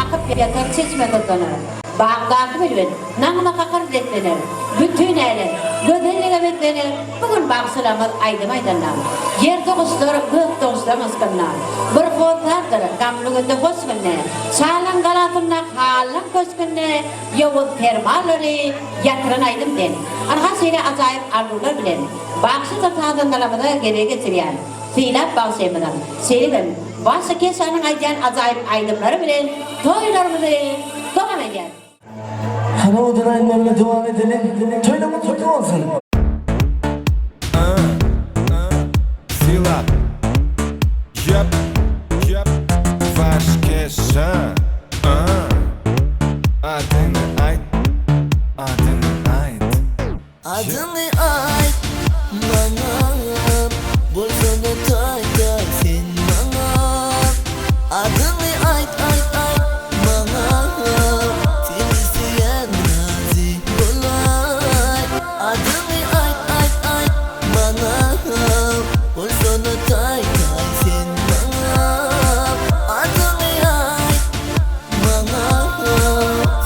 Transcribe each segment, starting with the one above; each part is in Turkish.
akıp yatar çeşme kızlanır. Bağdatı bilin, nağına kakar detlenir. Bütün eli, gödeliğe beklenir. Bugün bağsılamaz aydım aydanlar. Yer doğuşları, gök doğuşları ıskınlar. Bir fotardır, gamlığında hoşgınne. Çalan galatımda halan koşgınne. Yavuz termalleri, yatıran aydım den. Arha seni acayip arzular bilen. Bağsı tatadın dalamada geri getiriyen. Seylap bağsaymadan. Seyredin, bağsı kesanın aydan acayip aydımları bilen. Toylarımızı devam eder. Hana o dönenlerle devam edelim. Toylama kutlu olsun. Sila. Yep. Vaşkeşa. Adını ait. Adını ait bana, bolsana tay sen bana. Adını ait bana, seni isteyen razı olay. Adını ait bana, bolsana tay sen bana. Adını ait bana,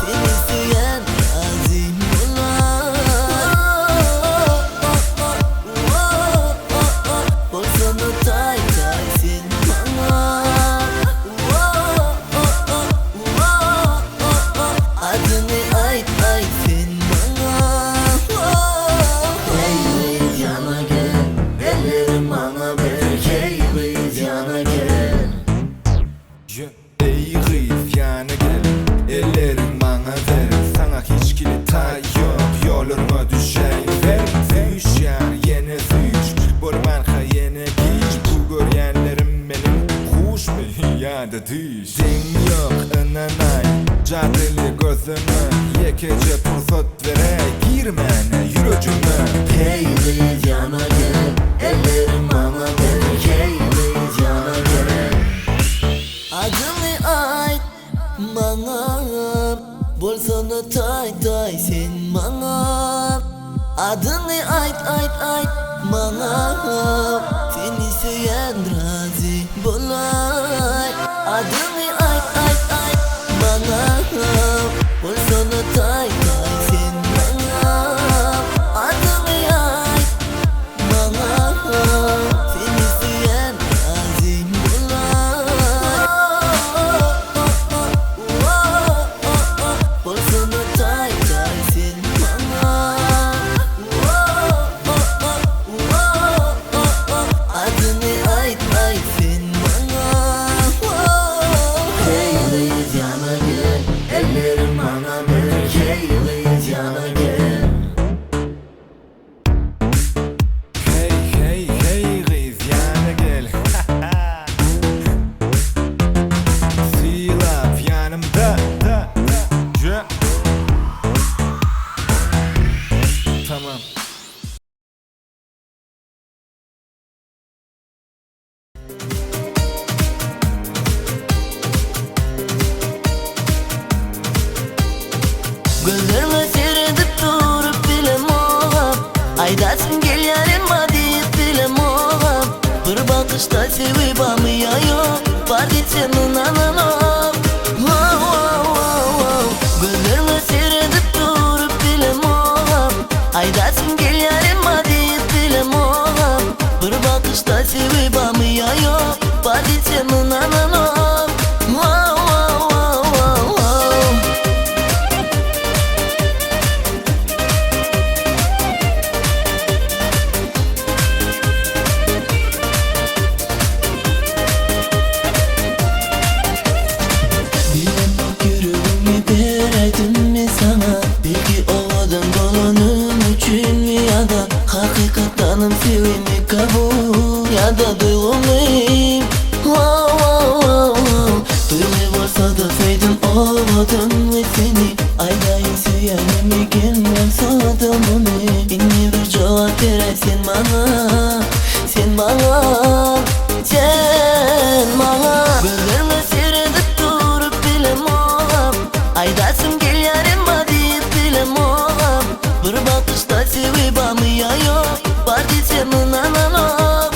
seni isteyen razı olay. Bolsana tay sen bana. Adını ait sen bana. Hey yana gel, ellerim bana ver. Hey yana gel. Ey gıyf yana gel. Ellerin bana ver. Sana hiç kilitay yok. Yoluma düşey ver. Füş yar yine füş. Bormanka yine giş. Bu göryenlerim benim kuş mu ya da düş. Din yok ınanay. Cadeli gözüme. Yekece fırsat verey. Girmene yürücüme. Hey yana gel, ellerim bana ver. Hey yana gel. Adını ait bana, bolsana tay sen bana. Adını ait bana, seni isteyen razı olay. Adını ait bana, bolsana tay sen bana. Adını ait bana, seni isteyen razı olay. Bolsana tay sen bana. Adını ait sen bana. Hey yana gel, ellerim bana ver. Hey yana gel. Hey gıyf yana gel. Silap yanımda. Cö. Tamam. Gözlerime seyredip durup bilem oğam. Aydasın gel yarın deyip bilem oğam. Bir bakışta sevip amıyayo. Var senin ananam. Gözlerime seyredip durup bilem oğam. Aydasın gel yarın deyip bilem oğam. Bir bakışta sevip amıyayo. Var senin ananam. Bilmem bak yüreğimi vereydim mi sana. Belki ovadan dolanım için mi ya da hakikattanım sevimi kabul ya da duyguluyum. Duygu varsa da saydın ovadan ve seni aydayım söylememi gelmem sadım onu. İnni bir cevap veresin bana. Sen bana. Gözlerime seyredip durup bilem oğam. Aydasın gel yarın deyip bilem oğam. Bir bakışta sevip amıyayo. Var senin ananam.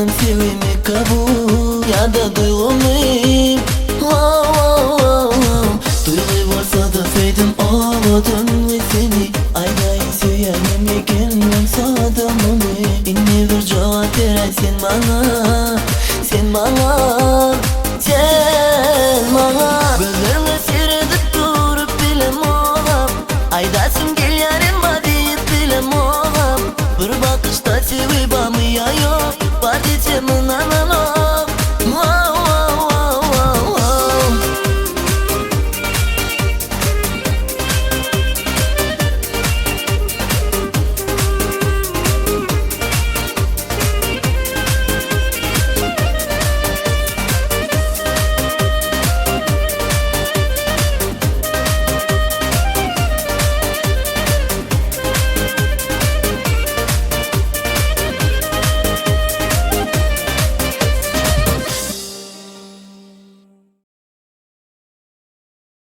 sevimi